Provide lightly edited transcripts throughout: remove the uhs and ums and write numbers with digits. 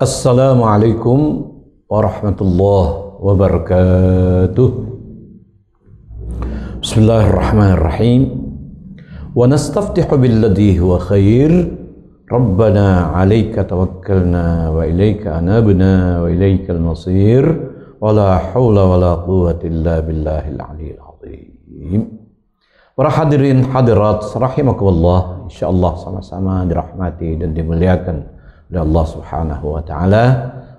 Assalamualaikum warahmatullahi wabarakatuh. Bismillahirrahmanirrahim. Wa nastaftihu billadhi huwa khair. Rabbana 'alaika tawakkalna wa ilaika anabna wa ilaikal masir. Wa la haula wa la quwwata illa billahil aliyyil azim. Para hadirin hadirat rahimakumullah, insyaallah sama-sama dirahmati dan dimuliakan oleh Allah Subhanahu wa taala.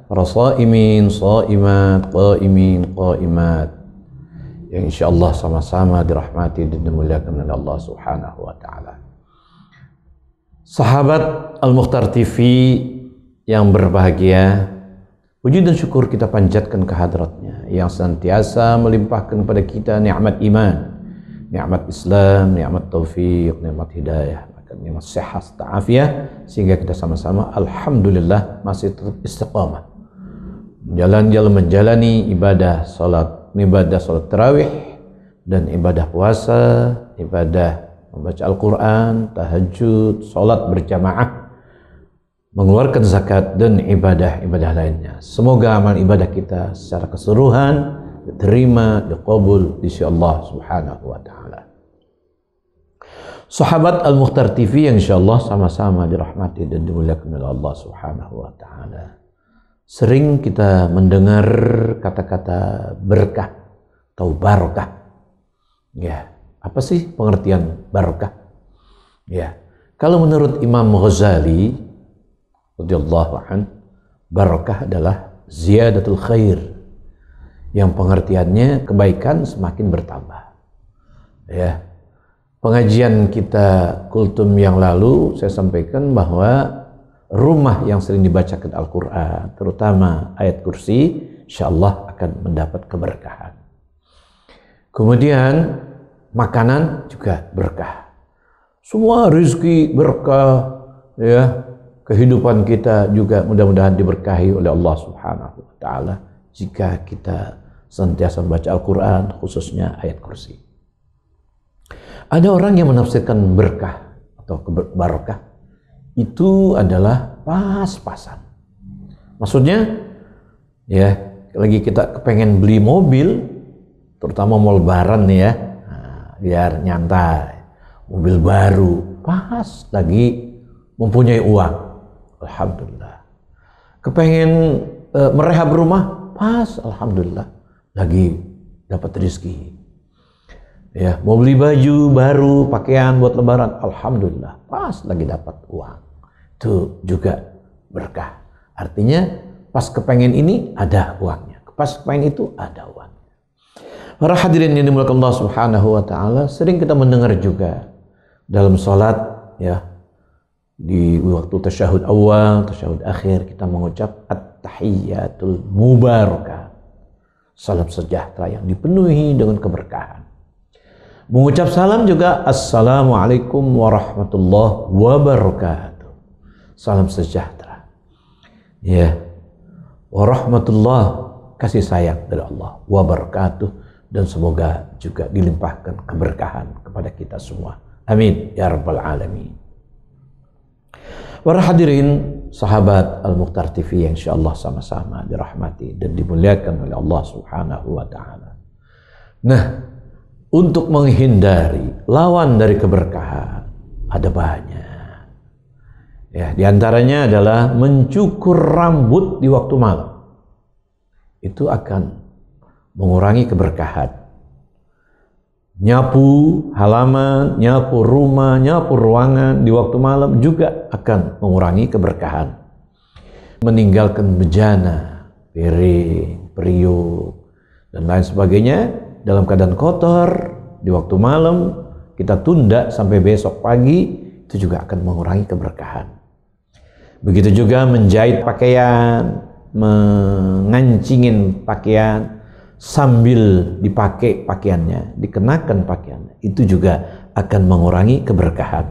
Para shaimin, shaimat, qaimin, qaimat yang insyaallah sama-sama dirahmati dan dimuliakan oleh Allah Subhanahu wa taala. Sahabat Al-Mukhtar TV yang berbahagia, puji dan syukur kita panjatkan kehadratnya yang senantiasa melimpahkan kepada kita nikmat iman, nikmat Islam, nikmat taufik, nikmat hidayah, nikmat sehat, ta'afiyah, sehingga kita sama-sama alhamdulillah masih tetap istiqamah menjalani ibadah salat tarawih dan ibadah puasa, ibadah membaca Al-Quran, tahajud, salat berjamaah, mengeluarkan zakat dan ibadah-ibadah lainnya. Semoga amal ibadah kita secara keseluruhan diterima, diqabul di sisi Allah Subhanahu wa taala. Sahabat Al-Mukhtar TV yang insyaallah sama-sama dirahmati dan dimuliakan oleh Allah Subhanahu wa taala. Sering kita mendengar kata-kata berkah atau barakah. Ya, apa sih pengertian barakah? Ya, kalau menurut Imam Ghazali radhiyallahu an, barakah adalah ziyadatul khair, yang pengertiannya kebaikan semakin bertambah. Ya. Pengajian kita kultum yang lalu saya sampaikan bahwa rumah yang sering dibacakan Al-Quran, terutama ayat kursi, insyaallah akan mendapat keberkahan. Kemudian makanan juga berkah. Semua rezeki berkah, ya. Kehidupan kita juga mudah-mudahan diberkahi oleh Allah Subhanahu wa taala jika kita senantiasa membaca Al-Quran, khususnya ayat kursi. Ada orang yang menafsirkan berkah atau barakah itu adalah pas-pasan. Maksudnya, ya, lagi kita kepengen beli mobil, terutama mau lebaran nih ya, biar nyantai, mobil baru, pas lagi mempunyai uang, alhamdulillah. Kepengen merehab rumah, pas, alhamdulillah, lagi dapat rezeki. Ya, mau beli baju baru, pakaian buat lebaran, alhamdulillah, pas lagi dapat uang. Itu juga berkah. Artinya pas kepengen ini ada uangnya, pas kepengen itu ada uangnya. Para hadirin yang dimuliakan Allah Subhanahu wa taala, sering kita mendengar juga dalam salat, ya, di waktu tasyahud awal, tasyahud akhir, kita mengucap at-tahiyyatul mubarakah, salam sejahtera yang dipenuhi dengan keberkahan. Mengucap salam juga assalamualaikum warahmatullahi wabarakatuh, salam sejahtera, ya, warahmatullahi, kasih sayang dari Allah, wabarakatuh, dan semoga juga dilimpahkan keberkahan kepada kita semua, amin ya rabbal alamin. Para hadirin sahabat Al-Mukhtar TV yang insyaallah sama-sama dirahmati dan dimuliakan oleh Allah Subhanahu wa taala. Nah, untuk menghindari lawan dari keberkahan ada banyak. Ya, diantaranya adalah mencukur rambut di waktu malam. Itu akan mengurangi keberkahan. Nyapu halaman, nyapu rumah, nyapu ruangan di waktu malam juga akan mengurangi keberkahan. Meninggalkan bejana, piring, periuk, dan lain sebagainya dalam keadaan kotor di waktu malam, kita tunda sampai besok pagi, itu juga akan mengurangi keberkahan. Begitu juga menjahit pakaian, mengancingin pakaian sambil dipakai pakaiannya, dikenakan pakaiannya, itu juga akan mengurangi keberkahan.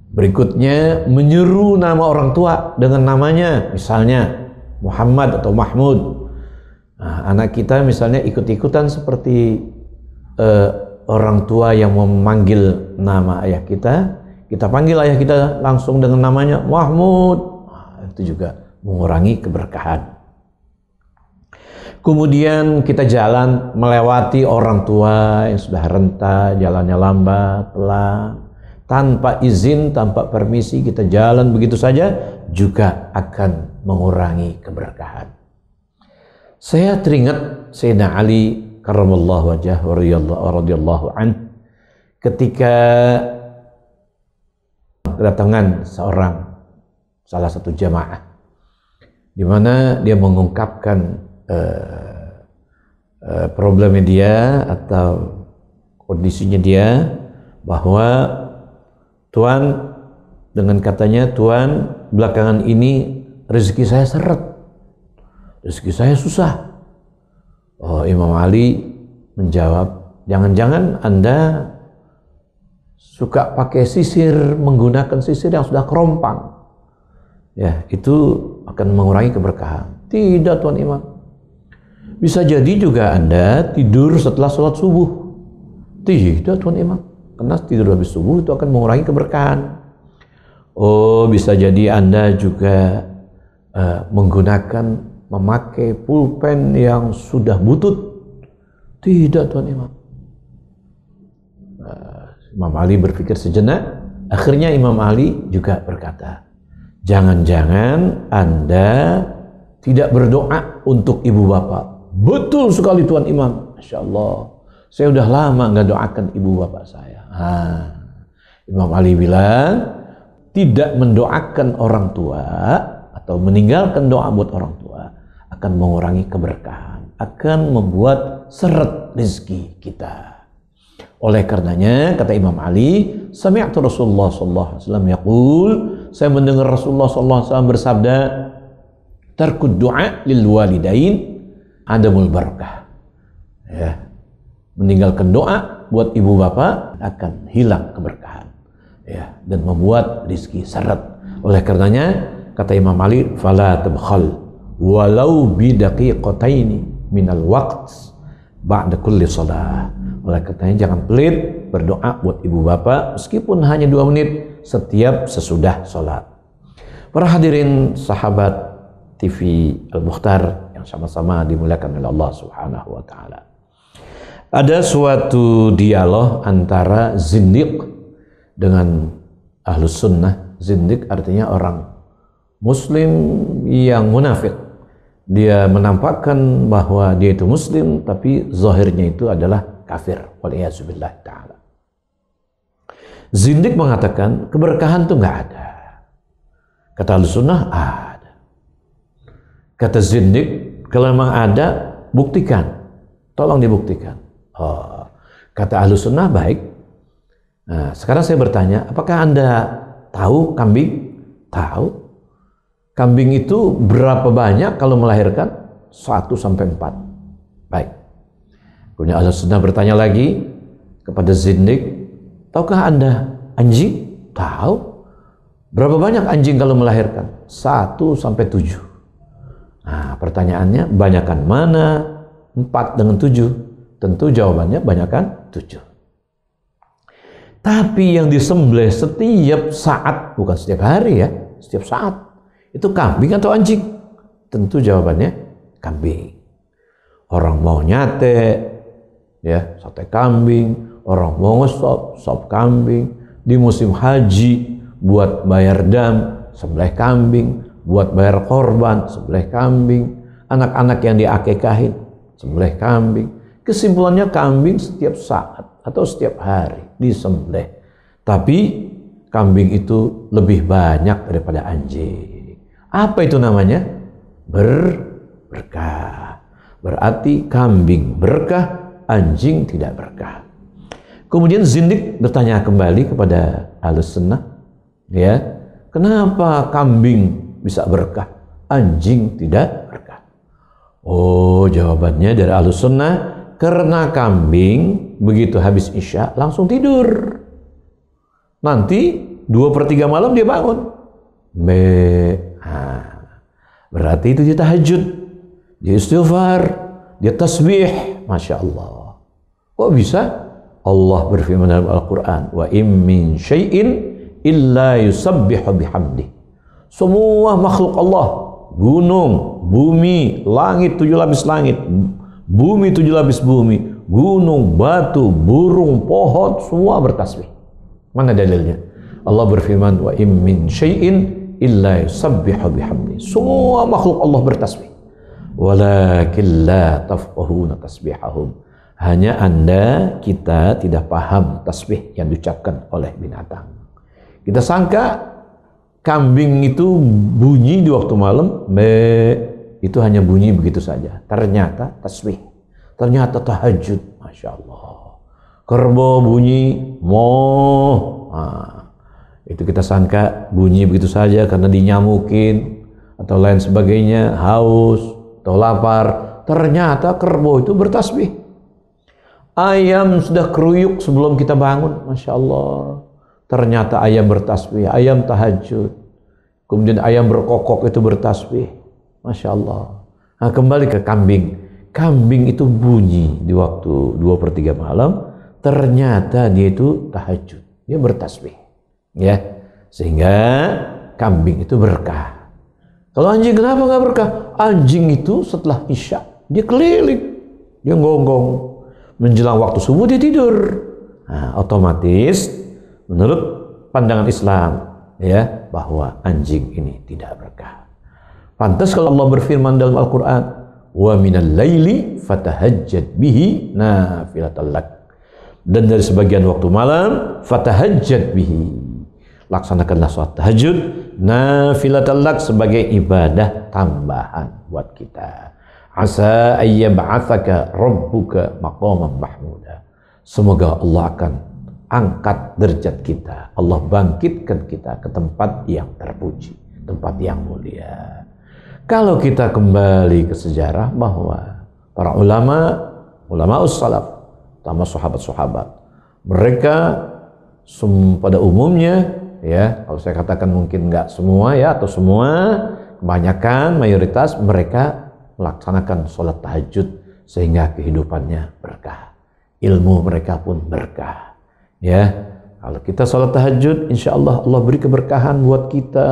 Berikutnya, menyeru nama orang tua dengan namanya, misalnya Muhammad atau Mahmud. Nah, anak kita misalnya ikut-ikutan seperti orang tua yang memanggil nama ayah kita panggil ayah kita langsung dengan namanya Mahmud. Nah, itu juga mengurangi keberkahan. Kemudian kita jalan melewati orang tua yang sudah renta, jalannya lambat, pelan, tanpa izin, tanpa permisi, kita jalan begitu saja, juga akan mengurangi keberkahan. Saya teringat Sayyidina Ali karramallahu wajhah radhiyallahu an, ketika kedatangan salah satu jamaah di mana dia mengungkapkan problemnya dia atau kondisinya dia, bahwa Tuan, dengan katanya, Tuan, belakangan ini rezeki saya seret, rezeki saya susah. Oh, Imam Ali menjawab, jangan-jangan Anda suka pakai sisir, menggunakan sisir yang sudah kerompang. Ya, itu akan mengurangi keberkahan. Tidak, Tuan Imam. Bisa jadi juga Anda tidur setelah sholat subuh. Tidak, Tuan Imam. Karena tidur habis subuh itu akan mengurangi keberkahan. Oh, bisa jadi Anda juga memakai pulpen yang sudah butut. Tidak, Tuan Imam. Imam Ali berpikir sejenak. Akhirnya Imam Ali juga berkata, jangan-jangan Anda tidak berdoa untuk ibu bapak. Betul sekali Tuan Imam. Masya Allah, saya udah lama nggak doakan ibu bapak saya. Imam Ali bilang, tidak mendoakan orang tua atau meninggalkan doa buat orang tua akan mengurangi keberkahan, akan membuat seret rezeki kita. Oleh karenanya, kata Imam Ali, sami'tu Rasulullah sallallahu alaihi wasallam yaqul, saya mendengar Rasulullah sallallahu alaihi wasallam bersabda, tarkud du'a lil walidain adamul barakah. Ya, meninggalkan doa buat ibu bapak akan hilang keberkahan, ya, dan membuat rezeki seret. Oleh karenanya, kata Imam Ali, fala tabkhal walau bidaqiqataini minal waqt ba'da kulli shalah. Oleh karenanya, jangan pelit berdoa buat ibu bapak meskipun hanya 2 menit setiap sesudah sholat. Para hadirin sahabat TV Al-Mukhtar yang sama-sama dimuliakan oleh Allah Subhanahu wa taala. Ada suatu dialog antara zindiq dengan ahlus sunnah. Zindiq artinya orang muslim yang munafik. Dia menampakkan bahwa dia itu muslim, tapi zahirnya itu adalah kafir. Waliyahzubillah ta'ala. Zindiq mengatakan keberkahan itu nggak ada. Kata ahlus sunnah ada. Kata zindiq, kalau memang ada, buktikan. Tolong dibuktikan. Oh, kata ahlus sunnah, baik. Nah, sekarang saya bertanya, apakah Anda tahu kambing? Tahu. Kambing itu berapa banyak kalau melahirkan? 1 sampai 4. Baik. Kemudian ahlus sunnah bertanya lagi kepada zindiq, tahukah Anda anjing? Tahu. Berapa banyak anjing kalau melahirkan? 1 sampai 7. Nah, pertanyaannya, banyakan mana 4 dengan 7? Tentu jawabannya banyakan 7. Tapi yang disembelih setiap saat, bukan setiap hari ya, setiap saat, itu kambing atau anjing? Tentu jawabannya kambing. Orang mau nyate, ya, sate kambing. Orang mau ngesop, sop kambing. Di musim haji, buat bayar dam, sembelih kambing. Buat bayar korban, sembelih kambing. Anak-anak yang diakekahin, sembelih kambing. Kesimpulannya kambing setiap saat atau setiap hari disembelih. Tapi kambing itu lebih banyak daripada anjing. Apa itu namanya? Berkah. Berarti kambing berkah, anjing tidak berkah. Kemudian zindiq bertanya kembali kepada ahlus sunnah, ya, kenapa kambing bisa berkah, anjing tidak berkah? Oh, jawabannya dari ahlus sunnah, karena kambing begitu habis isya langsung tidur. Nanti 2/3 malam dia bangun. Berarti itu dia tahajud, dia istighfar, dia tasbih. Masya Allah. Kok bisa? Allah berfirman dalam Al-Quran, wa im min syai'in illa yusabbihu bihamdi. Semua makhluk Allah, gunung, bumi, langit 7 lapis langit, bumi 7 lapis bumi, gunung, batu, burung, pohon, semua bertasbih. Mana dalilnya? Allah berfirman, wa im min syai'in illa yusabbihu bihamdi. Semua makhluk Allah bertasbih. Walakin la tafqahuna tasbihahum. Hanya Anda, kita tidak paham tasbih yang diucapkan oleh binatang. Kita sangka kambing itu bunyi di waktu malam, itu hanya bunyi begitu saja. Ternyata tasbih, ternyata tahajud, Masya Allah. Kerbau bunyi, itu kita sangka bunyi begitu saja karena dinyamukin atau lain sebagainya, haus atau lapar. Ternyata kerbau itu bertasbih. Ayam sudah keruyuk sebelum kita bangun, Masya Allah. Ternyata ayam bertasbih, ayam tahajud. Kemudian ayam berkokok itu bertasbih. Masya Allah. Nah, kembali ke kambing. Kambing itu bunyi di waktu 2/3 malam. Ternyata dia itu tahajud. Dia bertasbih. Ya. Sehingga kambing itu berkah. Kalau anjing kenapa nggak berkah? Anjing itu setelah isya, dia keliling. Dia gonggong. Menjelang waktu subuh dia tidur. Nah, otomatis menurut pandangan Islam, ya, bahwa anjing ini tidak berkah. Pantas kalau Allah berfirman dalam Al-Quran, wa minal laili fatahajjad bihi nafilatan lak. Dan dari sebagian waktu malam, fatahajjad bihi. Laksanakanlah sholat tahajud, nafilatan lak, sebagai ibadah tambahan buat kita. Asa ayyab'atsaka rabbuka maqaman mahmuda. Semoga Allah akan angkat derajat kita, Allah bangkitkan kita ke tempat yang terpuji, tempat yang mulia. Kalau kita kembali ke sejarah bahwa para ulama salaf, terutama sahabat-sahabat, mereka pada umumnya, ya, kalau saya katakan mungkin nggak semua ya, atau semua, kebanyakan, mayoritas mereka melaksanakan sholat tahajud sehingga kehidupannya berkah, ilmu mereka pun berkah. Ya, kalau kita sholat tahajud, insya Allah Allah beri keberkahan buat kita,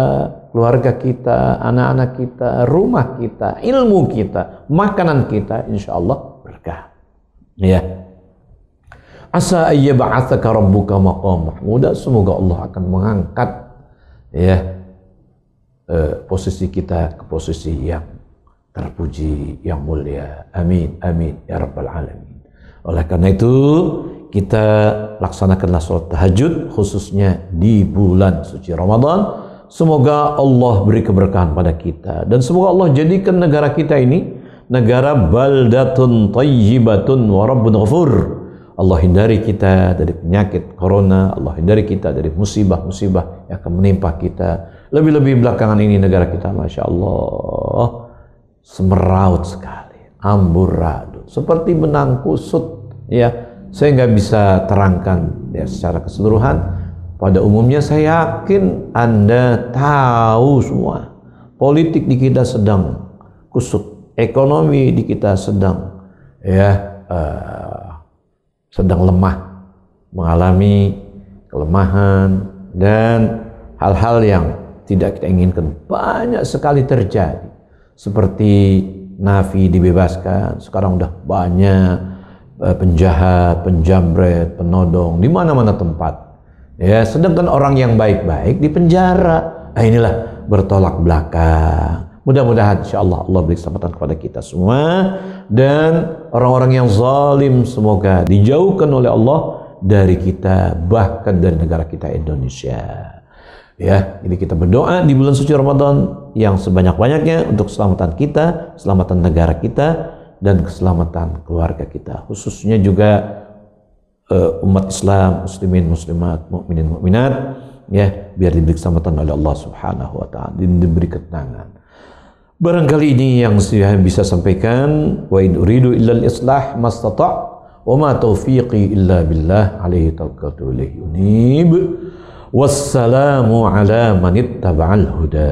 keluarga kita, anak-anak kita, rumah kita, ilmu kita, makanan kita, insya Allah berkah. Ya, asa ayyab'atsaka rabbuka maqam mahmuda. Semoga Allah akan mengangkat, ya, posisi kita ke posisi yang terpuji, yang mulia. Amin, amin, ya rabbal alamin. Oleh karena itu, kita laksanakanlah sholat tahajud, khususnya di bulan suci Ramadan. Semoga Allah beri keberkahan pada kita, dan semoga Allah jadikan negara kita ini negara baldatun tayyibatun wa rabbun ghafur. Allah hindari kita dari penyakit corona, Allah hindari kita dari musibah-musibah yang akan menimpa kita. Lebih-lebih belakangan ini negara kita, Masya Allah, semeraut sekali, amburadul, seperti benang kusut, ya. Saya nggak bisa terangkan ya secara keseluruhan. Pada umumnya saya yakin Anda tahu semua, politik di kita sedang kusut, ekonomi di kita sedang, ya, sedang lemah, mengalami kelemahan, dan hal-hal yang tidak kita inginkan banyak sekali terjadi. Seperti nafi dibebaskan, sekarang udah banyak penjahat, penjamret, penodong di mana-mana tempat. Ya, sedangkan orang yang baik-baik di penjara. Nah, inilah bertolak belakang. Mudah-mudahan insyaallah Allah beri kesempatan kepada kita semua, dan orang-orang yang zalim semoga dijauhkan oleh Allah dari kita, bahkan dari negara kita Indonesia. Ya, ini kita berdoa di bulan suci Ramadan yang sebanyak-banyaknya untuk keselamatan kita, keselamatan negara kita, dan keselamatan keluarga kita, khususnya juga umat Islam, muslimin, muslimat, mukminin, mukminat, ya, biar diberi keselamatan oleh Allah Subhanahu wa taala, diberi ketenangan. Barangkali ini yang saya bisa sampaikan. Wa in uridu illa al-islah mastata' wa ma taufiqi illa billah alaihi tawakkaltu wa ilaihi unib. Wassalamu ala man ittaba'al huda.